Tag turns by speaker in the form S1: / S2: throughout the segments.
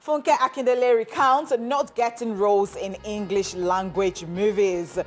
S1: Funke Akindele recounts not getting roles in English language movies.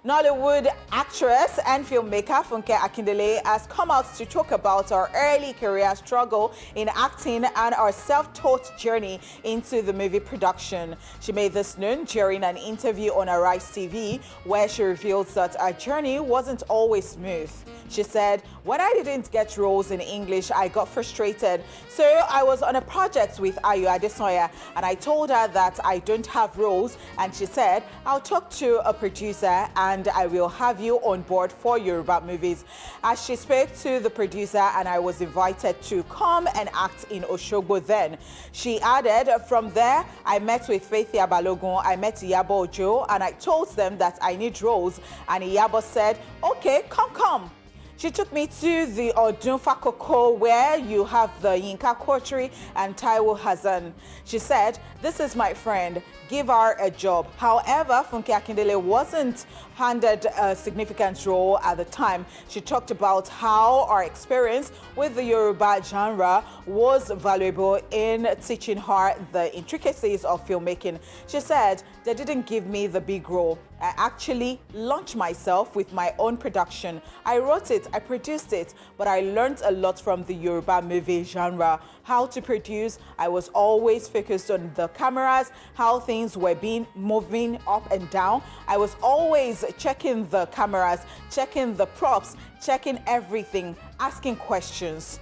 S1: Nollywood actress and filmmaker Funke Akindele has come out to talk about her early career struggle in acting and her self-taught journey into the movie production. She made this known during an interview on Arise TV, where she revealed that her journey wasn't always smooth. She said, "When I didn't get roles in English, I got frustrated. So I was on a project with Ayo Adesoya and I told her that I don't have roles, and she said, I'll talk to a producer and I will have you on board for Yoruba movies." As she spoke to the producer and I was invited to come and act in Oshogbo then. She added, "From there, I met with Faithia Balogun, I met Iyabo Ojo, and I told them that I need roles, and Iyabo said, okay, come. She took me to the Odun Fakoko, where you have the Yinka Kotri and Taiwo Hazan. She said, this is my friend, give her a job. However, Funke Akindele wasn't handed a significant role at the time. She talked about how her experience with the Yoruba genre was valuable in teaching her the intricacies of filmmaking. She said, they didn't give me the big role. I actually launched myself with my own production. I wrote it, I produced it, but I learned a lot from the Yoruba movie genre. How to produce, I was always focused on the cameras, how things were being moving up and down. I was always checking the cameras, checking the props, checking everything, asking questions.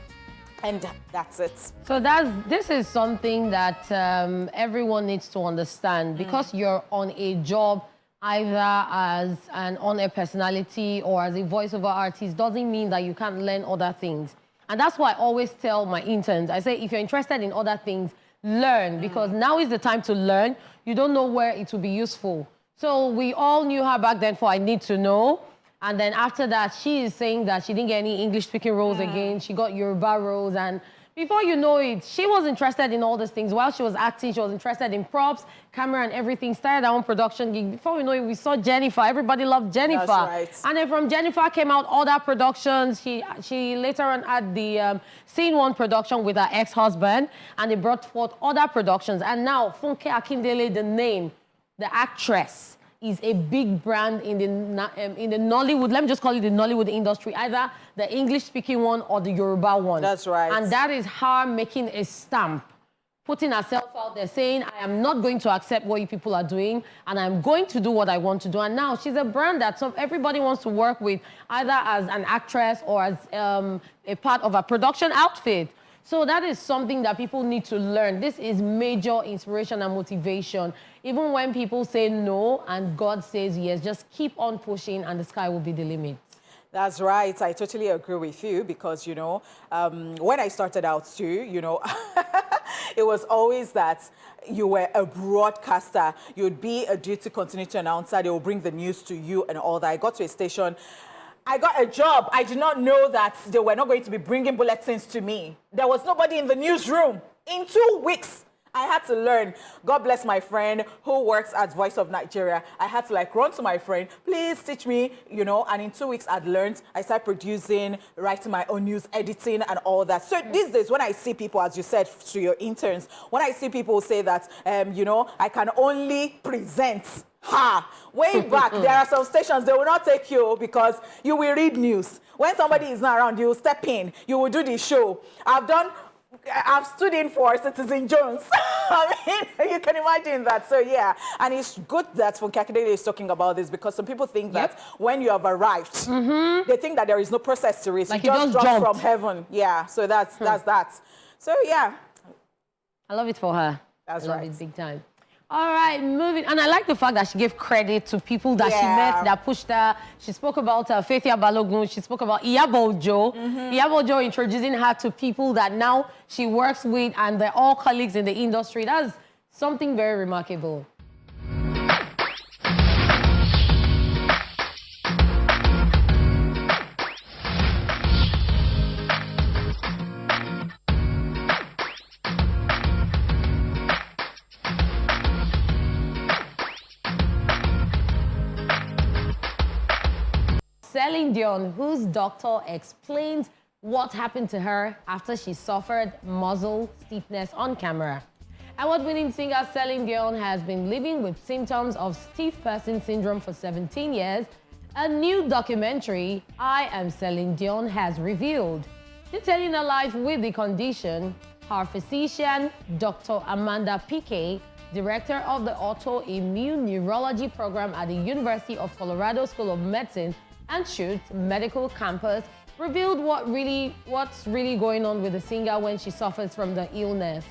S1: And that's it.
S2: So this is something that everyone needs to understand, because you're on a job either as an on-air personality or as a voiceover artist doesn't mean that you can't learn other things. And that's why I always tell my interns, I say, if you're interested in other things, learn, because now is the time to learn. You don't know where it will be useful. So we all knew her back then for I Need to Know. And then after that, she is saying that she didn't get any English-speaking roles again. She got Yoruba roles. And before you know it, she was interested in all these things. While she was acting, she was interested in props, camera, and everything. Started her own production gig. Before we know it, we saw Jennifer. Everybody loved Jennifer.
S1: That's right.
S2: And then from Jennifer came out other productions. She later on had the Scene 1 production with her ex-husband. And they brought forth other productions. And now, Funke Akindele, the name, the actress, is a big brand in the Nollywood, let me just call it the Nollywood industry, either the English-speaking one or the Yoruba one.
S1: That's right.
S2: And that is her making a stamp, putting herself out there, saying, I am not going to accept what you people are doing, and I'm going to do what I want to do. And now she's a brand that everybody wants to work with, either as an actress or as a part of a production outfit. So that is something that people need to learn. This is major inspiration and motivation. Even when people say no and God says yes, just keep on pushing and the sky will be the limit.
S1: That's right. I totally agree with you because, you know, when I started out too, you know, it was always that you were a broadcaster. You'd be a duty continuity announcer. They will bring the news to you and all that. I got to a station. I got a job. I did not know that they were not going to be bringing bulletins to me. There was nobody in the newsroom. In 2 weeks, I had to learn. God bless my friend who works at Voice of Nigeria. I had to run to my friend, please teach me, you know, and in 2 weeks I'd learned. I started producing, writing my own news, editing and all that. So these days when I see people, as you said to your interns, when I see people say that, you know, I can only present. Way back, there are some stations, they will not take you because you will read news. When somebody is not around, you will step in, you will do the show. I've stood in for Citizen Jones. I mean, you can imagine that. So yeah, and it's good that Funke Akindele is talking about this because some people think that when you have arrived, they think that there is no process to it.
S2: Like
S1: you just drop
S2: jumped
S1: from heaven. Yeah, so that's that. So yeah.
S2: I love it for her.
S1: That's
S2: I love
S1: right.
S2: it big time. All right, moving. And I like the fact that she gave credit to people that she met, that pushed her. She spoke about Faithia Balogun. She spoke about Iyabo Ojo. Iyabo Ojo introducing her to people that now she works with, and they're all colleagues in the industry. That's something very remarkable. Celine Dion, whose doctor explains what happened to her after she suffered muscle stiffness on camera. Award-winning singer Celine Dion has been living with symptoms of stiff person syndrome for 17 years. A new documentary, I Am Celine Dion, has revealed. Detailing her life with the condition, her physician, Dr. Amanda Piquet, director of the autoimmune neurology program at the University of Colorado School of Medicine and Schutz Medical Campus, revealed what's really going on with the singer when she suffers from the illness.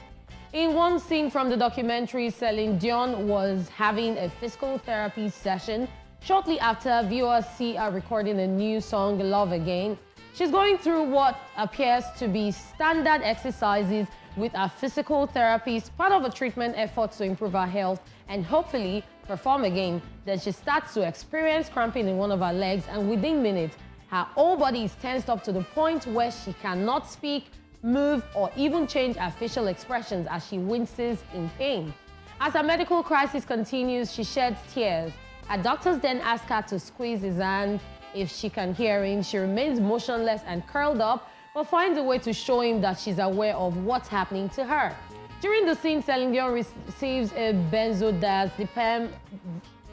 S2: In one scene from the documentary, Celine Dion was having a physical therapy session shortly after viewers see her recording a new song, Love Again. She's going through what appears to be standard exercises with a physical therapist, part of a treatment effort to improve her health and hopefully perform again. Then she starts to experience cramping in one of her legs, and within minutes, her whole body is tensed up to the point where she cannot speak, move, or even change her facial expressions as she winces in pain. As her medical crisis continues, she sheds tears. Her doctors then ask her to squeeze his hand if she can hear him. She remains motionless and curled up, but finds a way to show him that she's aware of what's happening to her. During the scene, Celine Dion receives a benzodiazepam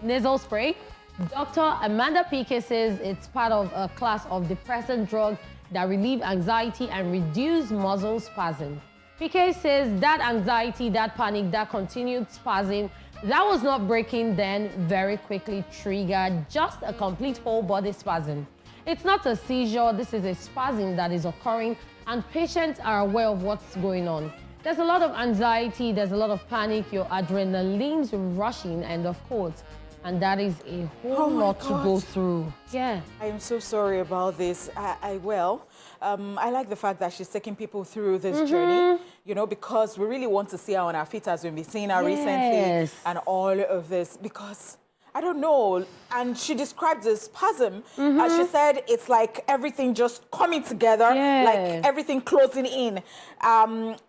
S2: nasal spray. Dr. Amanda Piquet says it's part of a class of depressant drugs that relieve anxiety and reduce muscle spasm. Piquet says that anxiety, that panic, that continued spasm, that was not breaking then very quickly triggered just a complete whole body spasm. It's not a seizure, this is a spasm that is occurring, and patients are aware of what's going on. There's a lot of anxiety, there's a lot of panic, your adrenaline's rushing, and of course, and that is a whole lot to go through. Yeah.
S1: I am so sorry about this. I like the fact that she's taking people through this journey, you know, because we really want to see her on her feet as we've been seeing her recently and all of this, because I don't know. And she described the spasm. She said it's like everything just coming together, like everything closing in.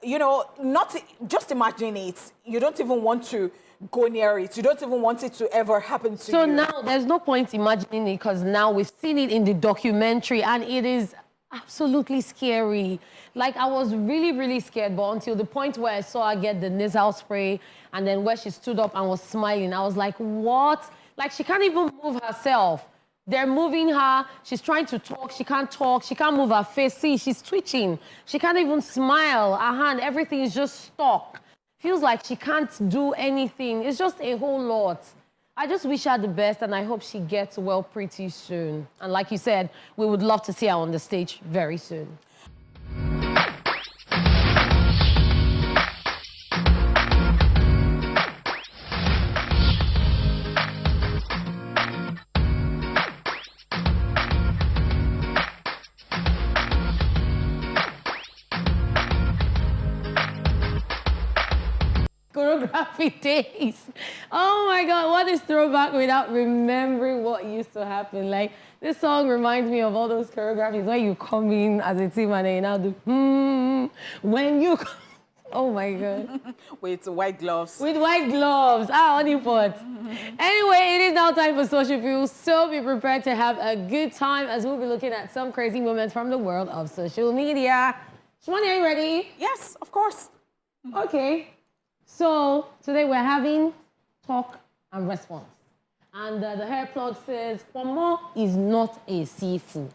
S1: You know, not just imagine it. You don't even want to go near it. You don't even want it to ever happen to you.
S2: So now there's no point imagining it, because now we've seen it in the documentary and it is absolutely scary. Like, I was really, really scared, but until the point where I saw her get the nasal spray and then where she stood up and was smiling, I was like, what? Like, she can't even move herself. They're moving her. She's trying to talk. She can't talk. She can't move her face. See, she's twitching. She can't even smile. Her hand, everything is just stuck. Feels like she can't do anything. It's just a whole lot. I just wish her the best, and I hope she gets well pretty soon. And like you said, we would love to see her on the stage very soon. Choreography days. Oh my God, what is throwback without remembering what used to happen? Like, this song reminds me of all those choreographies where you come in as a team and then you now do when you oh my God.
S1: With white gloves.
S2: With white gloves. Honey pot. Anyway, it is now time for Social Views, so be prepared to have a good time as we'll be looking at some crazy moments from the world of social media. Shimoni, are you ready?
S1: Yes, of course.
S2: Okay. So today we're having talk and response. And the hair plug says, Pomo is not a seafood.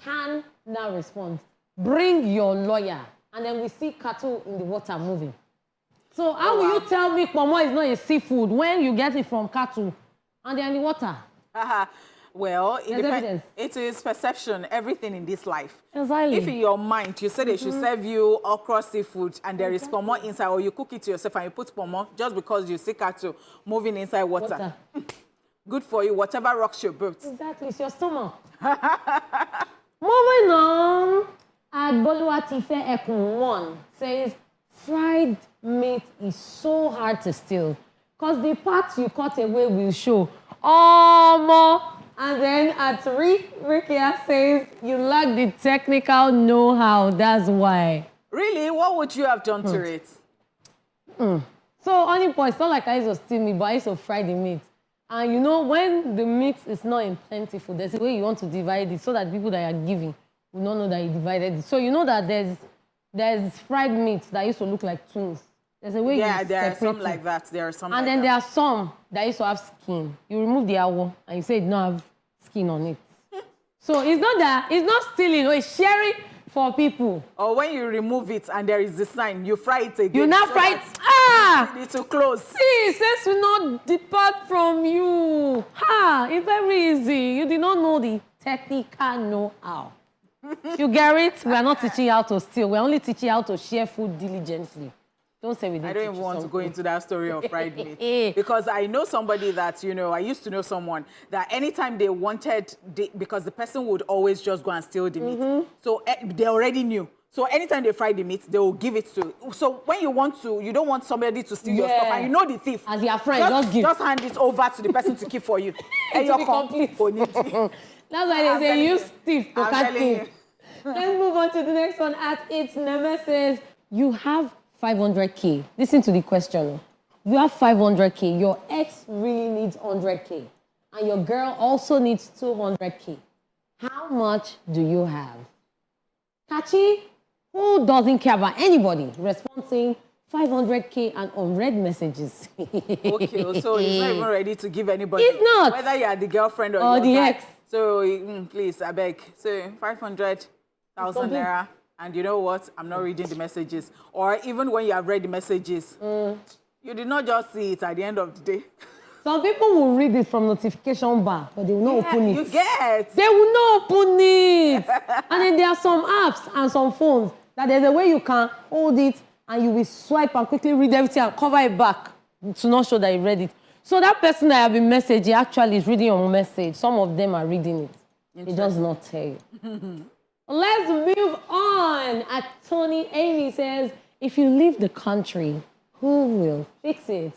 S2: Can now respond, bring your lawyer. And then we see cattle in the water moving. So how will you tell me Pomo is not a seafood when you get it from cattle and they're in the water?
S1: Well, it is perception, everything in this life.
S2: Exactly.
S1: If in your mind you say they should serve you okra seafood and there is pomo inside, or you cook it yourself and you put pomo just because you see cattle moving inside water. Good for you, whatever rocks your boat.
S2: Exactly, it's your stomach. Moving on, Adboluwatife Ekun 1 says, fried meat is so hard to steal because the parts you cut away will show. More. And then at Rikia says, you lack the technical know-how, that's why.
S1: Really? What would you have done to it?
S2: So, honey boy, it's not like I used to steal meat, but I used to fry the meat. And you know, when the meat is not in plentiful, there's a way you want to divide it so that people that are giving will not know that you divided it. So you know that there's fried meat that used to look like twins. There's a way
S1: Yeah,
S2: you
S1: there are some
S2: separate
S1: like
S2: it.
S1: that. There are some
S2: And
S1: like
S2: then
S1: that.
S2: there are some that used to have skin. You remove the awọ and you say it don't have skin on it. So it's not stealing, it's sharing for people.
S1: Or when you remove it and there is the sign, you fry it again.
S2: You now fry it.
S1: You need to close.
S2: See, sense will not depart from you. It's very easy. You did not know the technical know-how. You get it? We are not teaching you how to steal. We're only teaching you how to share food diligently. Don't say we didn't.
S1: I don't even want to go into that story of fried meat. Because I know somebody that, I used to know someone that anytime they wanted, because the person would always just go and steal the meat. So they already knew. So anytime they fry the meat, they will give it to. So when you don't want somebody to steal your stuff, and you know the thief.
S2: As your friend, just give.
S1: Just hand it over to the person to keep for you.
S2: And to be complete. That's why they say use thief to catch thief. Let's move on to the next one. At its nemesis, you have 500K. Listen to the question. You have 500K. Your ex really needs 100K. And your girl also needs 200K. How much do you have? Kachi, who doesn't care about anybody, responding 500K and unread messages.
S1: Okay, so he's not even ready to give anybody.
S2: He's not.
S1: Whether you are the girlfriend
S2: or the
S1: guy.
S2: ex.
S1: So please, I beg. So 500,000 naira. And you know what? I'm not reading the messages. Or even when you have read the messages, you did not just see it at the end of the day.
S2: Some people will read it from notification bar, but they will not open it.
S1: You get.
S2: They will not open it. And then there are some apps and some phones that there's a way you can hold it and you will swipe and quickly read everything and cover it back to not show that you read it. So that person that have been messaging actually is reading your message. Some of them are reading it. It does not tell you. Let's move on. At Tony Amy says, if you leave the country, who will fix it?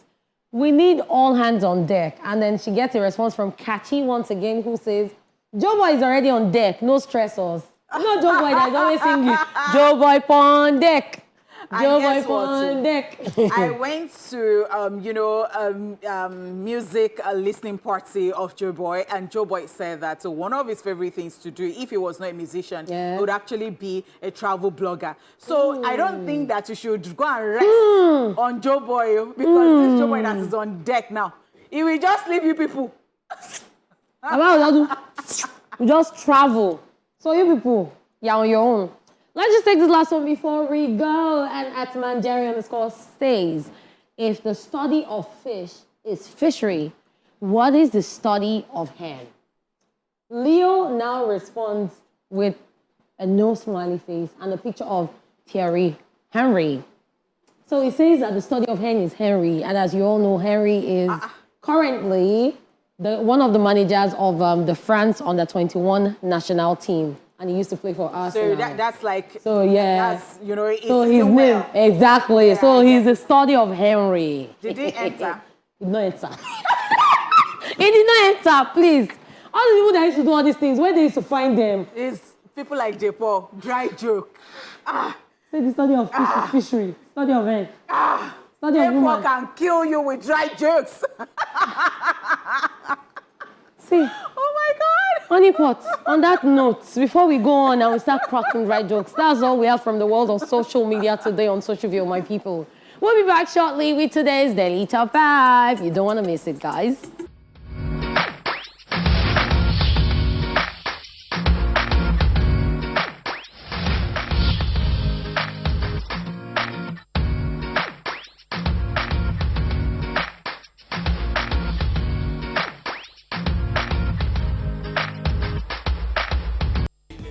S2: We need all hands on deck. And then she gets a response from Kachi once again, who says, Joe Boy is already on deck, no stressors. Not Joe Boy that is always singing, Joe Boy on deck. Joe Boy on deck.
S1: I went to, music listening party of Joe Boy, and Joe Boy said that one of his favorite things to do, if he was not a musician, would actually be a travel blogger. So I don't think that you should go and rest on Joe Boy, because this Joe Boy that is on deck now, he will just leave you people.
S2: You just travel. So you people, you're on your own. Let's just take this last one before we go. And at Manjari_ says, if the study of fish is fishery, what is the study of hen? Leo now responds with a no smiley face and a picture of Thierry Henry. So he says that the study of hen is Henry. And as you all know, Henry is currently one of the managers of the France under-21 national team. And he used to play for Arsenal.
S1: So that's like...
S2: So, yeah.
S1: That's, it's
S2: so his name, exactly.
S1: Yeah,
S2: so he's the study of Henry.
S1: Did he enter?
S2: He did not enter. He did not enter, please. All the people that used to do all these things, where they used to find them?
S1: It's people like J. Paul, dry joke.
S2: Say the study of fishery, study of hen. Study of woman.
S1: Can kill you with dry jokes.
S2: See.
S1: Oh my God.
S2: Honeypot, on that note, before we go on and we start cracking dry jokes, that's all we have from the world of social media today on Social View, my people. We'll be back shortly with today's Daily Top 5. You don't want to miss it, guys.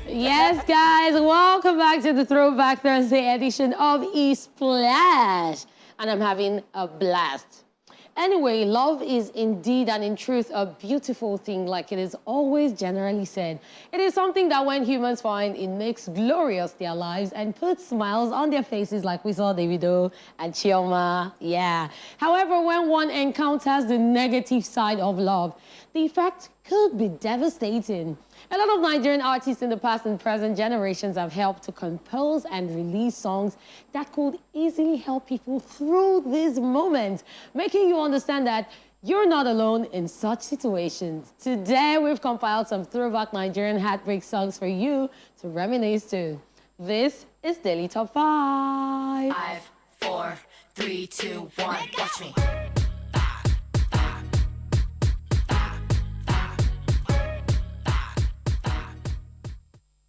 S2: Yes, guys, welcome back to the Throwback Thursday edition of ESPLASH. And I'm having a blast. Anyway, love is indeed and in truth a beautiful thing, like it is always generally said. It is something that when humans find, it makes glorious their lives and puts smiles on their faces, like we saw Davido and Chioma. Yeah. However, when one encounters the negative side of love, the effect could be devastating. A lot of Nigerian artists in the past and present generations have helped to compose and release songs that could easily help people through these moments, making you understand that you're not alone in such situations. Today, we've compiled some throwback Nigerian heartbreak songs for you to reminisce to. This is Daily Top 5.
S3: 5, 4, 3, 2, 1, watch me.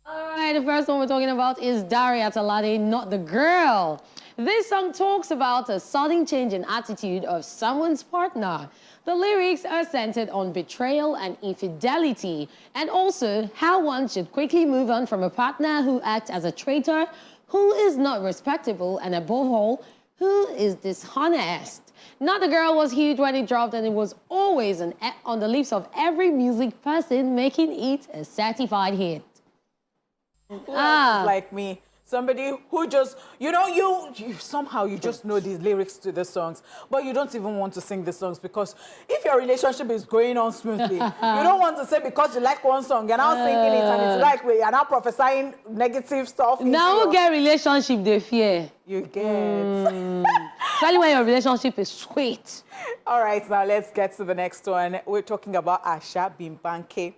S2: All right, the first one we're talking about is Daria Talade, Not the Girl. This song talks about a sudden change in attitude of someone's partner. The lyrics are centered on betrayal and infidelity, and also how one should quickly move on from a partner who acts as a traitor, who is not respectable, and above all, who is dishonest. Not the Girl was huge when it dropped, and it was always on the lips of every music person, making it a certified hit.
S1: Who else is like me? Somebody who just, you know, you somehow you just know these lyrics to the songs, but you don't even want to sing the songs because if your relationship is going on smoothly, you don't want to say because you like one song, you're now singing it and it's like you're now prophesying negative stuff.
S2: Now we get relationship, they fear.
S1: You get.
S2: Especially when your relationship is sweet.
S1: All right, now let's get to the next one. We're talking about Asha Bimbanke.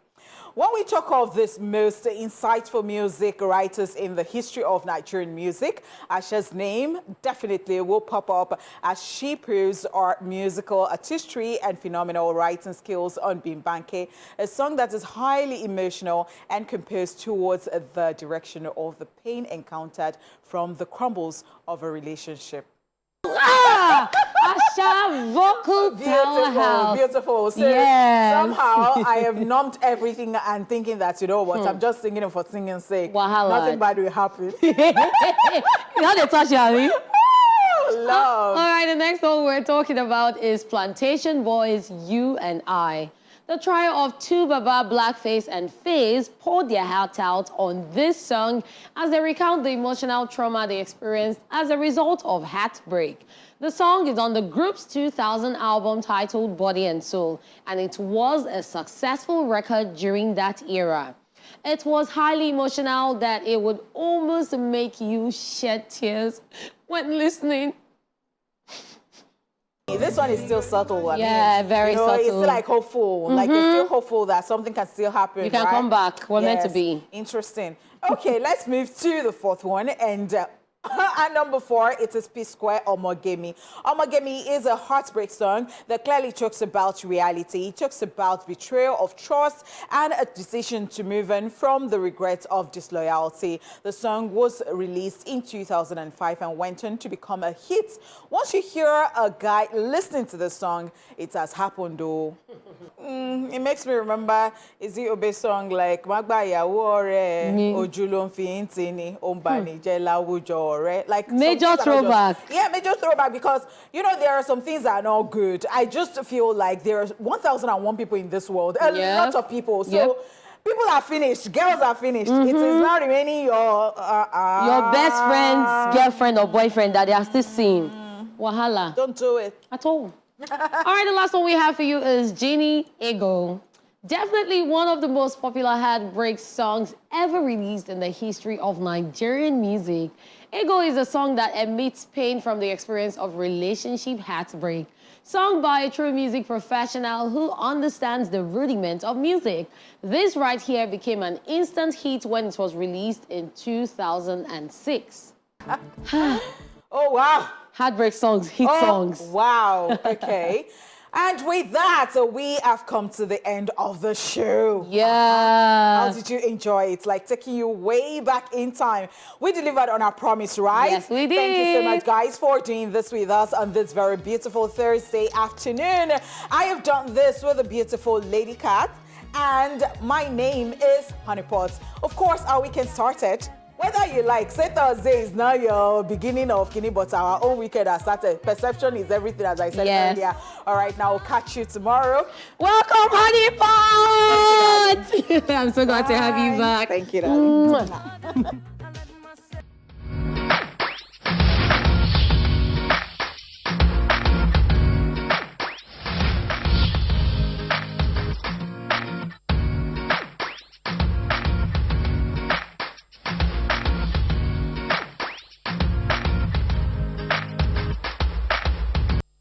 S1: When we talk of this most insightful music writers in the history of Nigerian music, Asha's name definitely will pop up as she proves her musical artistry and phenomenal writing skills on Bimbanke, a song that is highly emotional and composed towards the direction of the pain encountered from the crumbles of a relationship.
S2: Asha, vocal powerhouse.
S1: Beautiful. So
S2: yes.
S1: Somehow I have numbed everything and thinking that, you know what, I'm just singing it for singing's sake.
S2: Wahala.
S1: Nothing bad will happen.
S2: You know they touch you,
S1: Love.
S2: All right, the next one we're talking about is Plantation Boys, You and I. The trio of two Baba, Blackface, and FaZe poured their heart out on this song as they recount the emotional trauma they experienced as a result of heartbreak. The song is on the group's 2000 album titled Body and Soul, and it was a successful record during that era. It was highly emotional that it would almost make you shed tears when listening.
S1: This one is still subtle.
S2: Yeah, very subtle.
S1: It's still like hopeful. Like it's still hopeful that something can still happen.
S2: You can come back. We're meant to be.
S1: Interesting. Okay, let's move to the fourth one. And at number 4, it is P-Square, Omogemi. Omogemi is a heartbreak song that clearly talks about reality. It talks about betrayal of trust and a decision to move on from the regrets of disloyalty. The song was released in 2005 and went on to become a hit. Once you hear a guy listening to the song, it has happened though. It makes me remember Izzy Obe's song like Magba Yawore, Ojulon Fiintini, Ombani, Jela Wujo. Like
S2: major throwback.
S1: Major throwback, because you know there are some things that are not good. I just feel like there are 1,001 people in this world, a lot of people. So people are finished, girls are finished. It is now remaining your
S2: best friend's girlfriend or boyfriend that they are still seeing. Wahala.
S1: Don't do it
S2: at all. All right, the last one we have for you is Genie Ego. Definitely one of the most popular heartbreak songs ever released in the history of Nigerian music. Ego is a song that emits pain from the experience of relationship heartbreak, sung by a true music professional who understands the rudiments of music. This right here became an instant hit when it was released in 2006.
S1: Oh, wow.
S2: Heartbreak songs, hit songs.
S1: Wow, okay. And with that, we have come to the end of the show.
S2: Yeah.
S1: How did you enjoy it? Like taking you way back in time. We delivered on our promise, right?
S2: Yes, we did.
S1: Thank you so much, guys, for doing this with us on this very beautiful Thursday afternoon. I have done this with a beautiful lady cat, and my name is Honeypot. Of course, our weekend started. Whether you like, say Thursday is now your beginning of Kini, but our own weekend has started. Perception is everything, as I said earlier. All right, now we'll catch you tomorrow.
S2: Welcome, Honeypot! I'm so glad to have you back.
S1: Thank you, darling.